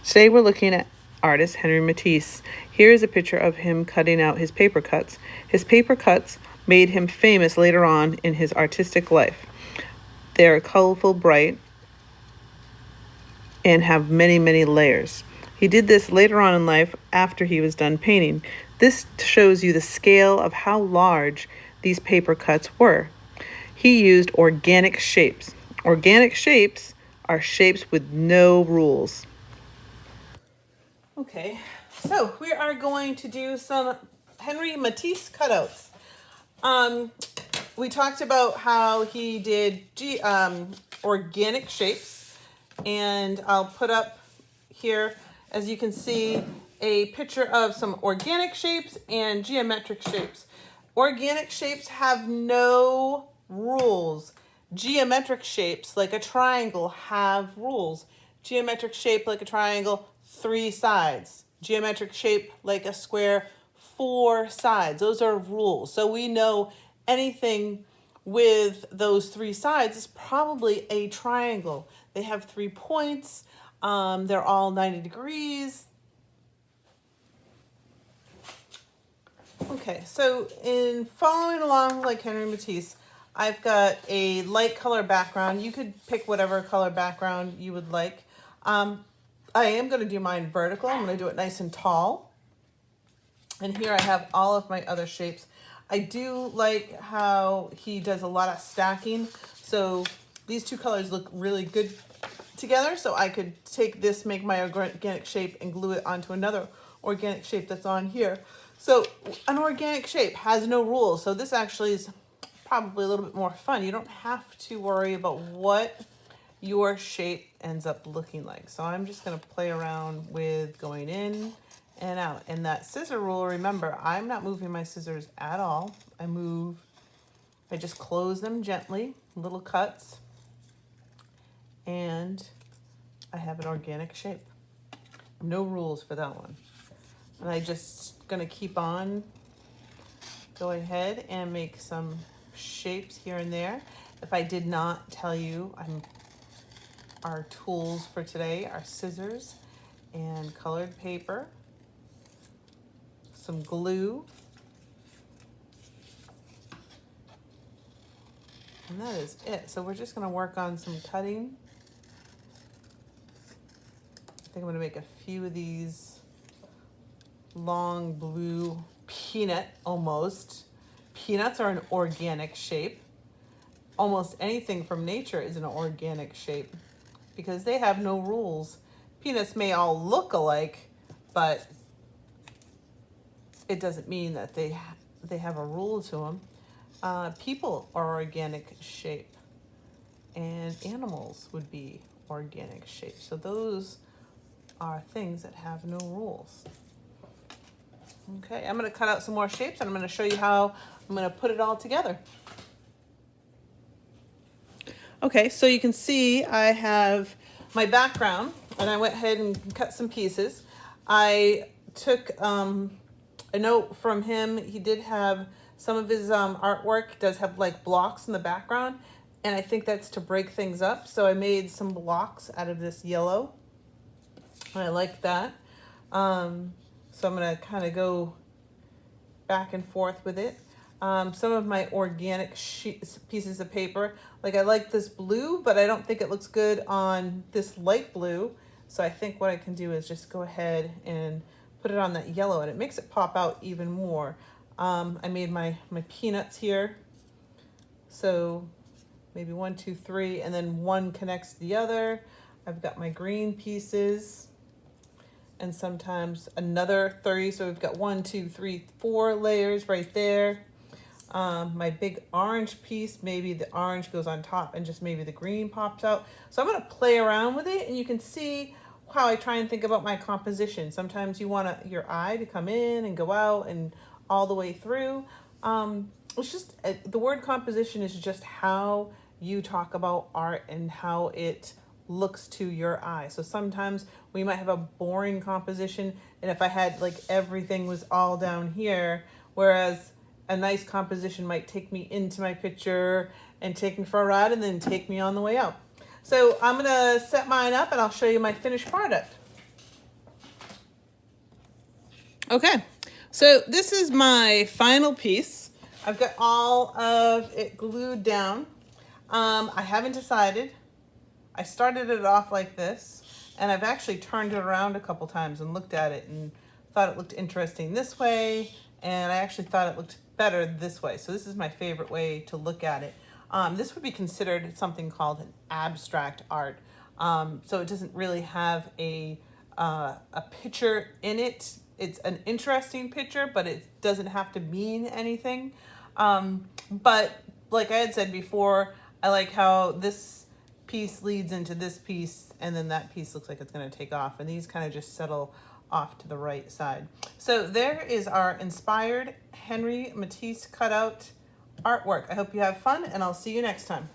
Today we're looking at artist Henri Matisse. Here is a picture of him cutting out his paper cuts. His paper cuts made him famous later on in his artistic life. They are colorful, bright, and have many, many layers. He did this later on in life after he was done painting. This shows you the scale of how large these paper cuts were. He used organic shapes. Organic shapes are shapes with no rules. Okay, so we are going to do some Henri Matisse cutouts. We talked about how he did organic shapes, and I'll put up here, as you can see, a picture of some organic shapes and geometric shapes. Organic shapes have no rules. Geometric shapes, like a triangle, have rules. Geometric shape, like a triangle, 3 sides. Geometric shape, like a square, 4 sides. Those are rules. So we know anything with those 3 sides is probably a triangle. They have 3 points. They're all 90 degrees. Okay, so in following along like Henri Matisse, I've got a light color background. You could pick whatever color background you would like. I am going to do mine vertical. I'm going to do it nice and tall. And here I have all of my other shapes. I do like how he does a lot of stacking. So these 2 colors look really good together. So I could take this, make my organic shape, and glue it onto another organic shape that's on here. So an organic shape has no rules. So this actually is probably a little bit more fun. You don't have to worry about what your shape ends up looking like. So I'm just going to play around with going in and out. And that scissor rule, remember, I'm not moving my scissors at all. I just close them gently, little cuts, and I have an organic shape. No rules for that one. And I just gonna keep on, go ahead and make some shapes here and there. If I did not tell you, our tools for today are scissors and colored paper, some glue, and that is it. So we're just gonna work on some cutting. I think I'm gonna make a few of these long blue peanut almost. Peanuts are an organic shape. Almost anything from nature is an organic shape because they have no rules. Peanuts may all look alike, but it doesn't mean that they have a rule to them. People are organic shape, and animals would be organic shape. So those are things that have no rules. Okay, I'm going to cut out some more shapes, and I'm going to show you how I'm going to put it all together. Okay, so you can see I have my background, and I went ahead and cut some pieces. I took a note from him. He did have some of his artwork does have like blocks in the background, and I think that's to break things up. So I made some blocks out of this yellow, and I like that. So I'm going to kind of go back and forth with it. Some of my organic pieces of paper, like I like this blue, but I don't think it looks good on this light blue. So I think what I can do is just go ahead and put it on that yellow, and it makes it pop out even more. I made my peanuts here. So maybe 1, 2, 3, and then one connects to the other. I've got my green pieces, and sometimes another 3. So we've got 1, 2, 3, 4 layers right there. My big orange piece, maybe the orange goes on top and just maybe the green pops out. So I'm going to play around with it, and you can see how I try and think about my composition. Sometimes you want your eye to come in and go out and all the way through. It's just, the word composition is just how you talk about art and how it looks to your eye. So sometimes we might have a boring composition, and if I had like everything was all down here, whereas a nice composition might take me into my picture and take me for a ride and then take me on the way out. So I'm gonna set mine up, and I'll show you my finished product. Okay, so this is my final piece. I've got all of it glued down. I haven't decided. I started it off like this, and I've actually turned it around a couple times and looked at it and thought it looked interesting this way, and I actually thought it looked better this way. So this is my favorite way to look at it. This would be considered something called an abstract art. So it doesn't really have a picture in it. It's an interesting picture, but it doesn't have to mean anything. But like I had said before, I like how this piece leads into this piece, and then that piece looks like it's going to take off, and these kind of just settle off to the right side. So there is our inspired Henri Matisse cutout artwork. I hope you have fun, and I'll see you next time.